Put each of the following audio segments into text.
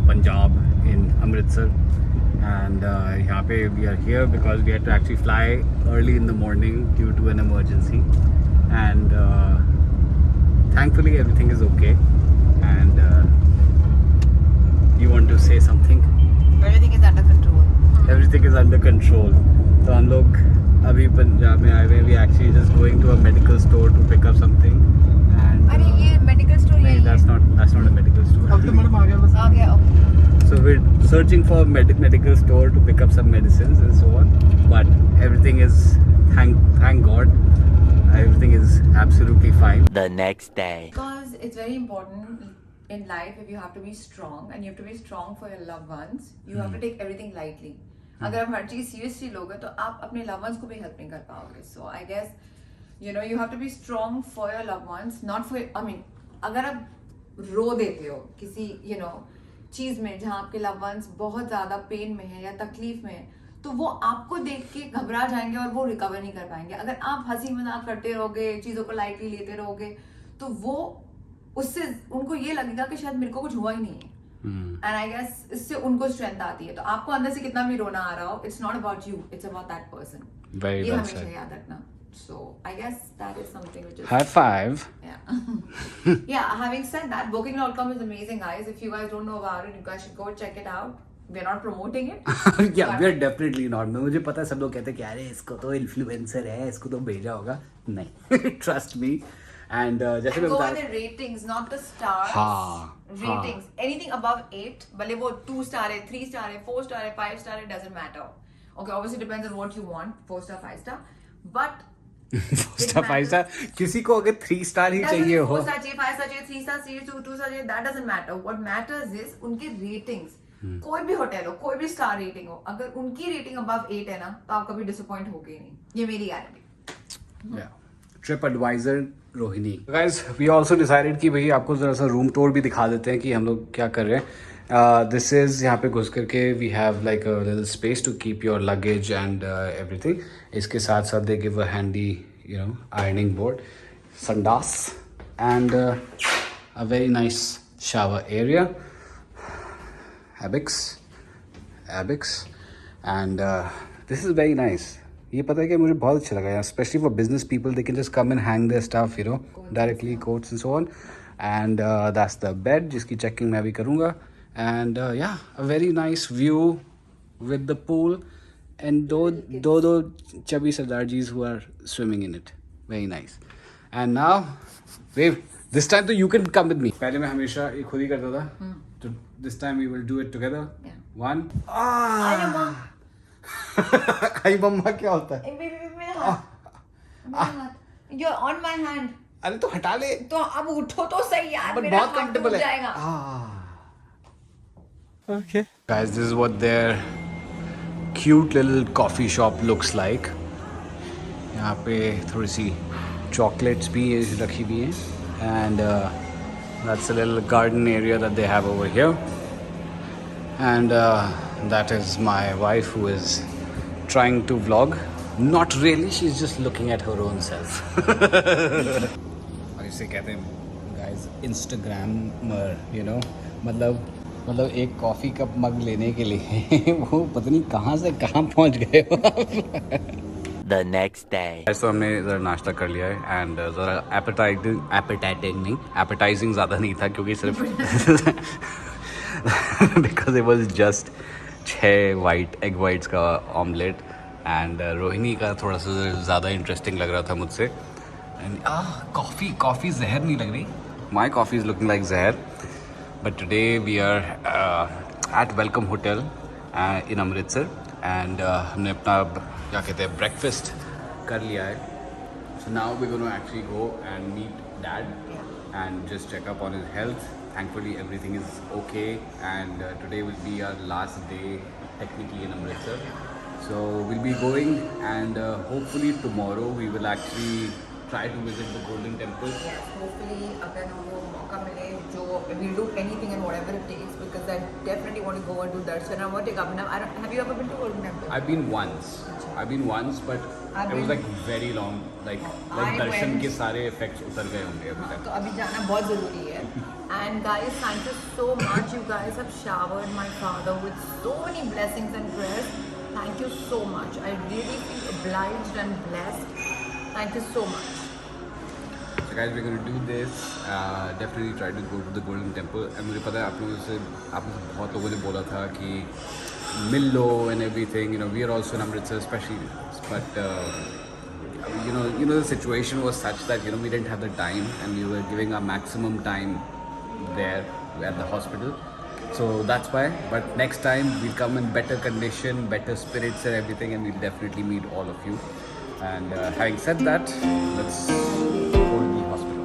Punjab in Amritsar. And यहाँ पे we are here because we had to actually fly early in the morning due to an emergency. And thankfully everything is okay. And you want to say something? Everything is under control. Everything is under control. तो हम लोग अभी पंजाब में आए हुए हैं. We actually just going to a medical store to pick up something. And अरे ये मेडिकल स्टोर नहीं, that's not a medical store. अब तो मैडम आ गया बस. आ गया. So we're searching for medical store to pick up some medicines and so on. But everything is thank God, everything is absolutely fine. The next day. Because it's very important in life if you have to be strong and you have to be strong for your loved ones. You have to take everything lightly. अगर आप हर चीज seriously लोगे तो आप अपने loved ones को भी help नहीं कर पाओगे. So I guess you have to be strong for your loved ones, not for अगर आप रो देते हो किसी चीज में जहाँ आपके लव वंस बहुत ज्यादा पेन में है या तकलीफ में है तो वो आपको देख के घबरा जाएंगे और वो रिकवर नहीं कर पाएंगे. अगर आप हंसी मजाक करते रहोगे, चीजों को लाइटली लेते रहोगे तो वो उससे उनको ये लगेगा कि शायद मेरे को कुछ हुआ ही नहीं है. एंड आई गेस इससे उनको स्ट्रेंथ आती है. तो आपको अंदर से कितना भी रोना आ रहा हो, it's not about you, it's about that person. ये हमेशा याद रखना. So I guess that is something which is High five. Yeah. Yeah, having said that, Booking.com is amazing, guys. If you guys don't know about it, you guys should go check it out. We're not promoting it. Yeah, we're definitely not. मुझे पता है सब लोग कहते हैं कि अरे इसको तो इन्फ्लुएंसर है, इसको तो भेजा होगा. नहीं, trust me. And जैसे मैं Go बता on the ratings, not the stars. हाँ. Ratings. Anything above 8, भले वो 2 star है, 3 star है, 4 star है, 5 star है, doesn't matter. Okay, obviously depends on what you want, 4 star, 5 star. But 4 star 5 star किसी को अगर 3 star ही चाहिए हो 4 star चाहिए, 5 star चाहिए, 3 star चाहिए, 2 star चाहिए, that doesn't matter. What matters is उनके ratings. कोई भी होटल हो, कोई भी स्टार रेटिंग हो, अगर उनकी रेटिंग अबव 8 है ना तो आप कभी डिसअपॉइंट होगे ही नहीं. ये मेरी guarantee. TripAdvisor Rohini. Guys, we also decided कि भाई आपको जरा सा रूम टूर भी दिखा देते हैं कि हम लोग क्या कर रहे हैं. This is यहाँ पे घुस करके we have like a little space to keep your luggage and everything. इसके साथ साथ they give a handy ironing board, sandas and a very nice shower area, Abix and this is very nice. ये पता है कि मुझे बहुत अच्छा लगा यार, especially for business people, they can just come and hang their stuff directly, coats and so on. And that's the bed जिसकी checking मैं भी करूँगा. And yeah, a very nice view with the pool and दो chubby sardarjis who are swimming in it. Very nice. And now, babe, this time तो you can come with me. पहले मैं हमेशा ये खुद ही करता था. तो this time we will do it together. Yeah. 1. आई मम्मा क्या होता है? मेरा हाथ. You're on my hand. अरे तो हटा ले. तो अब उठो तो सही यार. But मेरा बहुत हाथ comfortable टूट है. जाएगा. Okay. Guys, this is what their cute little coffee shop looks like. यहाँ पे थोड़ी सी chocolates भी रखी हुई हैं. And that's a little garden area that they have over here. And that is my wife who is trying to vlog. Not really, she's just looking at her own self. और इसे कहते हैं guys Instagrammer, मतलब एक coffee cup मग लेने के लिए वो पता नहीं कहाँ से कहाँ पहुँच गए हो. The next day. तो हमने ज़रा नाश्ता कर लिया है एंड ज़रा एपेटाइजिंग ज़्यादा नहीं था क्योंकि सिर्फ because it was just 6 white egg whites का ऑमलेट एंड रोहिणी का थोड़ा सा ज़्यादा इंटरेस्टिंग लग रहा था मुझसे. एंड कॉफ़ी जहर नहीं लग रही. My coffee is looking like जहर. But today we are at Welcome Hotel in Amritsar and हमने अपना क्या कहते हैं breakfast कर लिया है. So now we're going to actually go and meet Dad and just check up on his health. Thankfully everything is okay and today will be our last day technically in Amritsar. So we'll be going and hopefully tomorrow we will actually try to visit the Golden Temple. Yes, hopefully अगर हमको मौका मिले जो we'll do anything and whatever it takes because I definitely want to go and do darshan. I want to take Abhinav. Have you ever been to Golden Temple? I've been once. अच्छा. I've been once, but I've it was been- like very long. Like I Darshan went- के सारे effects उतर गए होंगे अभी तक. तो अभी जाना बहुत ज़रूरी है. And guys, thank you so much. You guys have showered my father with so many blessings and prayers. Thank you so much. I really feel obliged and blessed. Thank you so much. So guys, we're going to do this. Definitely try to go to the Golden Temple. And मुझे पता है आप लोगों से बहुत लोगों ने बोला था कि मिल लो and everything. You know, we are also in Amritsar, especially. But you know the situation was such that we didn't have the time, and we were giving our maximum time there at the hospital. So that's why. But next time we'll come in better condition, better spirits and everything, and we'll definitely meet all of you. And having said that, let's go to the hospital.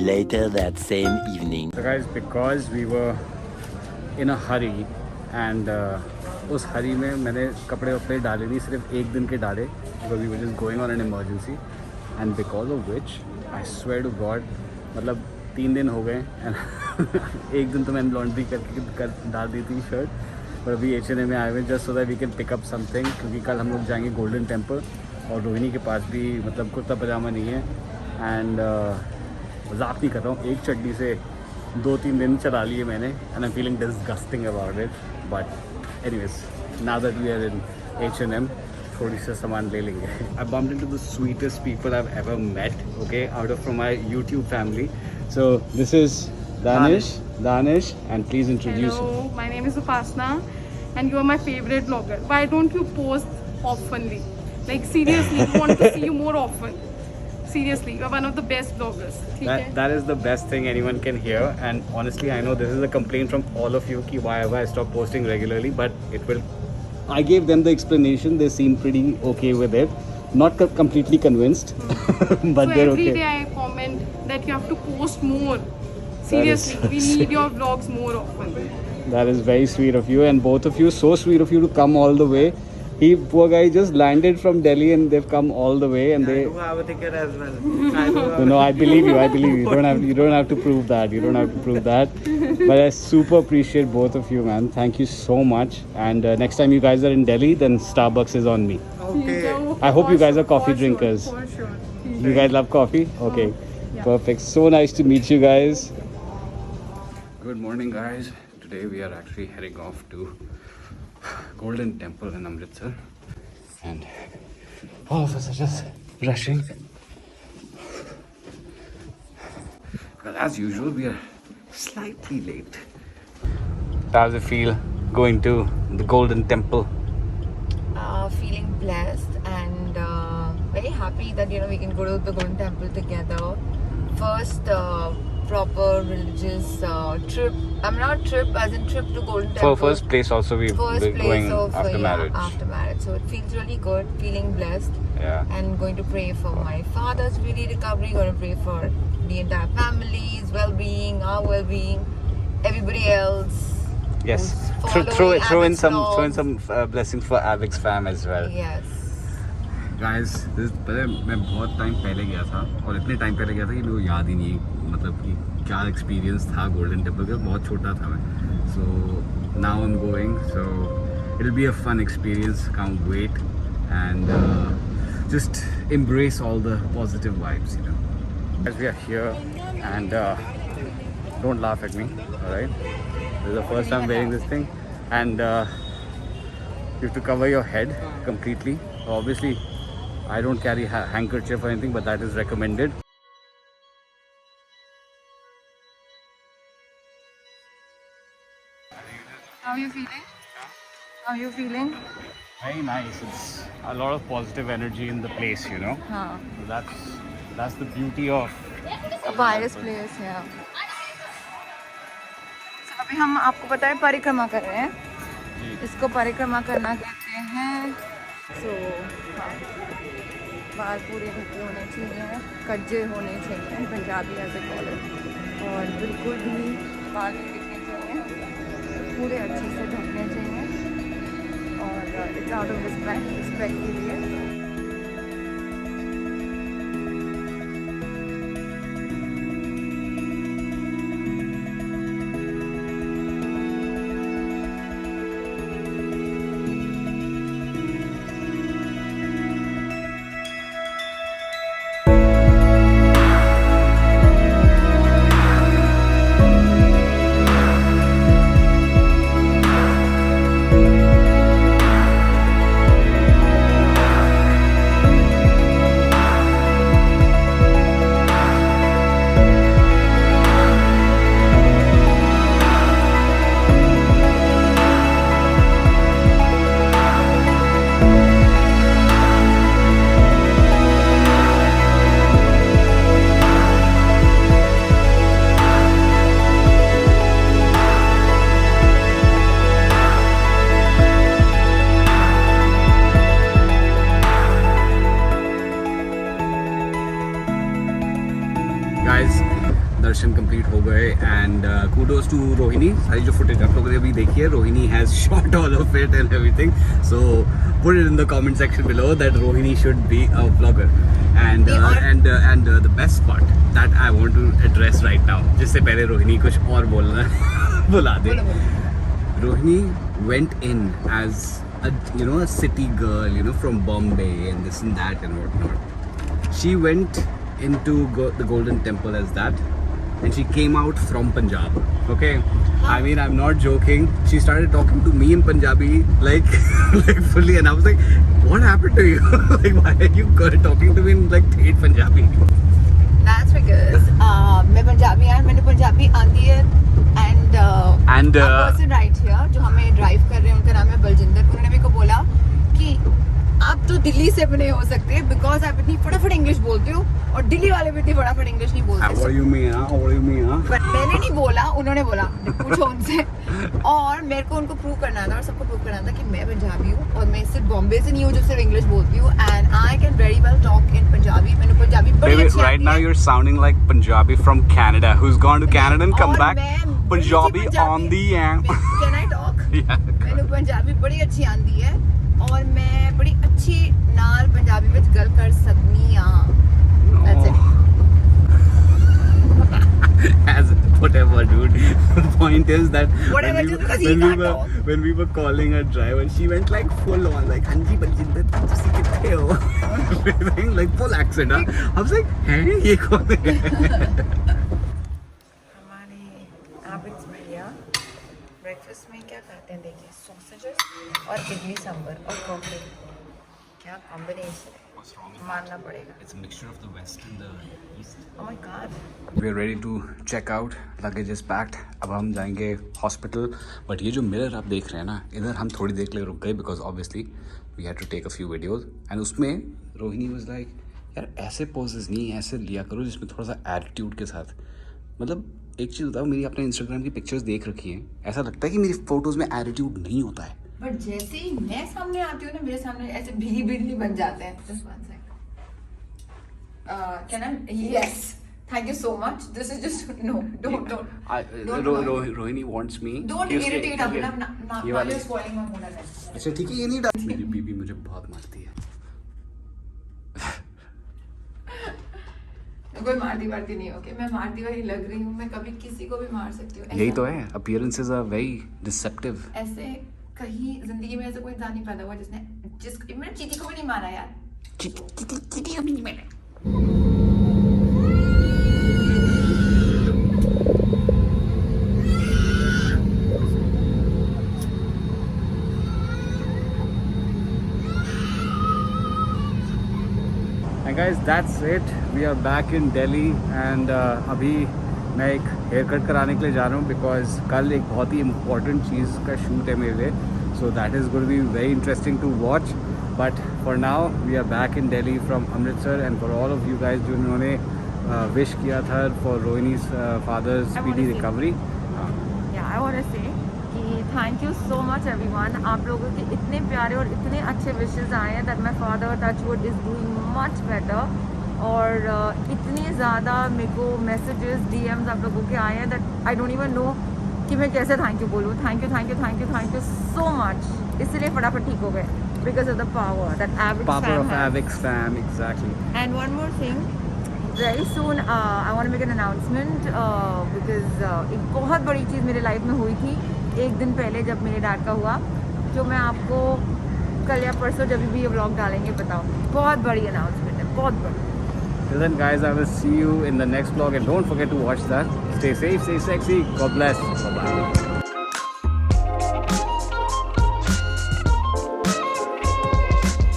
Later that same evening. So guys, because we were in a hurry and उस हरी में मैंने कपड़े वपड़े डाले नहीं, सिर्फ एक दिन के डाले, because we were just going on an emergency, and because of which I swear to God, मतलब 3 दिन हो गए and एक दिन तो मैंने लॉन्ड्री कर डाल दी थी शर्ट, पर अभी H&M में आए हुए just so that we can pick up something, क्योंकि कल हम लोग जाएंगे गोल्डन टेम्पल और रोहिणी के पास भी मतलब कुर्ता पजामा नहीं है. एंड मजाक नहीं कर रहा हूँ, एक चड्डी से 2-3 दिन चला लिए मैंने, and I am feeling disgusting about it. But anyways, now that we are in H&M, थोड़ी सा सामान ले लेंगे. I bumped into the sweetest people I have ever met, okay, out of from my YouTube family. So this is Danish, and please introduce. Hello, my name is Upasna and you are my favorite vlogger. Why don't you post oftenly? Like seriously, I want to see you more often. Seriously, you are one of the best vloggers. ठीक है? That is the best thing anyone can hear, and honestly I know this is a complaint from all of you ki why have I stopped posting regularly, but it will. I gave them the explanation, they seem pretty okay with it, not completely convinced but So they're every okay. day I comment that you have to post more. Seriously, we need your vlogs more often. That is very sweet of you, and both of you, so sweet of you to come all the way. He, poor guy, just landed from Delhi and they've come all the way, and they. I do have a ticket as well. No, I believe you. I believe you. You don't have to prove that. You don't have to prove that. But I super appreciate both of you, man. Thank you so much. And next time you guys are in Delhi, then Starbucks is on me. ठीक है, वो I hope for you guys sure, are coffee for drinkers. Sure, for sure. ठीक You है. guys love coffee? Okay. yeah. Perfect. So nice to meet you guys. Good morning, guys. Today we are actually heading off to Golden Temple in Amritsar. And all of us are just rushing. Well, as usual, we are slightly late. How does it feel going to the Golden Temple? Feeling blessed and very happy that we can go to the Golden Temple together. First proper religious trip. I'm not trip as in trip to Golden Temple. For first place also we're going after marriage. After marriage. So it feels really good, feeling blessed. Yeah. And going to pray for my father's really recovery, going to pray for the entire family's well-being, our well-being, everybody else. Yes. who's Throw in following some Avic's blessings for Avic's fam as well. vlogs. Yes. Guys, पता है मैं बहुत time पहले गया था, और इतने time पहले गया था कि मेरे को याद ही नहीं मतलब कि क्या एक्सपीरियंस था गोल्डन टेम्पल का. बहुत छोटा था मैं. So now I'm going, so it'll be a fun experience. Can't wait, and just embrace all the positive vibes, you know. As we are here, and don't laugh at me, alright? This is the first time wearing this thing, and you have to cover your head completely. Obviously, I don't carry handkerchief or anything, but that is recommended. How are you feeling? How are you feeling? Very nice. It's a lot of positive energy in the place, you know. हाँ. So that's the beauty of. A virus place, yeah. So, अभी हम आपको पता है परिक्रमा कर रहे हैं. इसको परिक्रमा करना कहते हैं. So हाँ. बाल पूरे ढके होने चाहिए, कज्जे होने चाहिए, पंजाबी ऐसे कॉल इट. और बिल्कुल भी बाल नहीं दिखने चाहिए, पूरे अच्छे से ढकने चाहिए और इट्स आउट ऑफ रिस्पेक्ट के लिए। गाइस दर्शन कंप्लीट हो गए एंड कूडोज टू रोहिणी। सारी जो फुटेज आप लोगों ने अभी देखी है, Rohini has shot all of it and everything, so put it in the comment section below that Rohini should be a vlogger and the best part that I want to address right now, जिससे पहले रोहिणी कुछ और बोलना बुला दे। Rohini went in as a city girl, from Bombay and this and that and whatnot. She went into the Golden Temple as that, and she came out from Punjab. Okay, I mean, I'm not joking. She started talking to me in Punjabi, like fully, and I was like, "What happened to you? Like, why are you talking to me in like thick Punjabi?" That's because मैं पंजाबी यार, मैंने पंजाबी आती है and a person right here जो हमें drive कर रहे हैं, उनका नाम है बलजिंदर। उन्होंने मेरे को बोला कि आप तो दिल्ली से बने हो सकते हैं बिकॉज आप इतनी फटाफट इंग्लिश बोलते हो और दिल्ली वाले भी इतनी फटाफट इंग्लिश नहीं बोलते। What do you mean, huh? What do you mean, huh? But मैंने नहीं बोला, उन्होंने बोला, पूछो उनसे। और मेरे को उनको प्रूव करना था और सबको प्रूव करना था कि मैं पंजाबी हूँ और मैं सिर्फ बॉम्बे से नहीं हूँ जो सिर्फ इंग्लिश बोलती हूँ, and I can very well talk in Punjabi. मैंने पंजाबी बड़ी अच्छी आती है। Right now you're sounding like Punjabi from Canada who's gone to Canada and come back. Punjabi on the end. Can I talk? Yeah. मैंने पंजाबी बड़ी अच्छी आती है और मैं बड़ी अच्छी नाल पंजाबी में गल कर सकनी हाँ। That's it. As whatever, dude. The point is that Whatever, just because he can't talk. when we were calling her driver, she went like full on, like "Hanji Baljinder, तुसी किथे हो?" Everything like full accent. Huh? I was like, "हैं ये कौन है?" हमारे आबिद भैया breakfast में क्या करते हैं देखिए, सॉसेजेस और इडली सांभर और कॉफी। क्या कॉम्बिनेशन है, मानना पड़ेगा। It's a mixture of the west and the east. Oh my god. We are ready to check out. Luggage is packed. अब हम जाएंगे हॉस्पिटल। बट ये जो मिरर आप देख रहे हैं ना, इधर हम थोड़ी देर के लिए रुक गए because obviously we had to take a few videos and उसमें रोहिणी वाज लाइक, यार ऐसे पोजेस नहीं, ऐसे लिया करो जिसमें थोड़ा सा एटीट्यूड के साथ। मतलब एक चीज़ बताओ, मेरी अपने इंस्टाग्राम की पिक्चर्स देख रखी हैं, ऐसा लगता है कि मेरी फोटोज़ में एटीट्यूड नहीं होता है, बट जैसे ही मैं सामने आती हूँ ना, मेरे सामने ऐसे भीगी भीगी बन जाते हैं। Just one second. Can I? Yes. Thank you so much. This is just no. Don't. Rohini wants me. Don't irritate ये अपना वाला- now you're spoiling my mood. अच्छा ठीक है, ये नहीं डाल। मेरी बीबी मुझे बहुत मारती है। कोई मारती नहीं, ओके? मैं मारती वाली लग रही हूँ, मैं कभी किसी को भी मार सकती हूँ। यही तो है, appearances are very deceptive. ऐसे कहीं जिंदगी में ऐसा कोई इंसान नहीं पैदा हुआ जिसने मैंने चीटी को भी नहीं मारा यार। चीटी अभी नहीं मैंने। And guys, that's it. We are back in Delhi and अभी मैं एक हेयर कट कराने के लिए जा रहा हूँ बिकॉज कल एक बहुत ही इम्पॉर्टेंट चीज़ का शूट है मेरे लिए, so that is going to be very interesting to watch. But for now we are back in Delhi from Amritsar and for all of you guys जिन्होंने विश किया था फॉर रोहिनी's father's speedy recovery. I want to say कि thank you so much everyone. आप लोगों के इतने प्यारे और इतने अच्छे विशेस आए हैं that my father touch wood is doing much better और इतने ज़्यादा मेरे को मैसेजेस DMs आप लोगों के आए हैं that I don't even know कि मैं कैसे थैंक यू बोलूँ. Thank you so much. इसलिए फटाफट ठीक हो गए because of the power that Avix Power fam of has. Avix fam, exactly. And one more thing, very soon I want to make an announcement because एक बहुत बड़ी चीज़ मेरे लाइफ में हुई थी एक दिन पहले जब मेरे डैड का हुआ, जो मैं आपको कल या परसों जब भी ये व्लॉग डालेंगे बताओ. बहुत बड़ी अनाउंसमेंट है, बहुत बड़ी. Till then, guys, I will see you in the next vlog, and don't forget to watch that. Stay safe, stay sexy. God bless. Bye bye.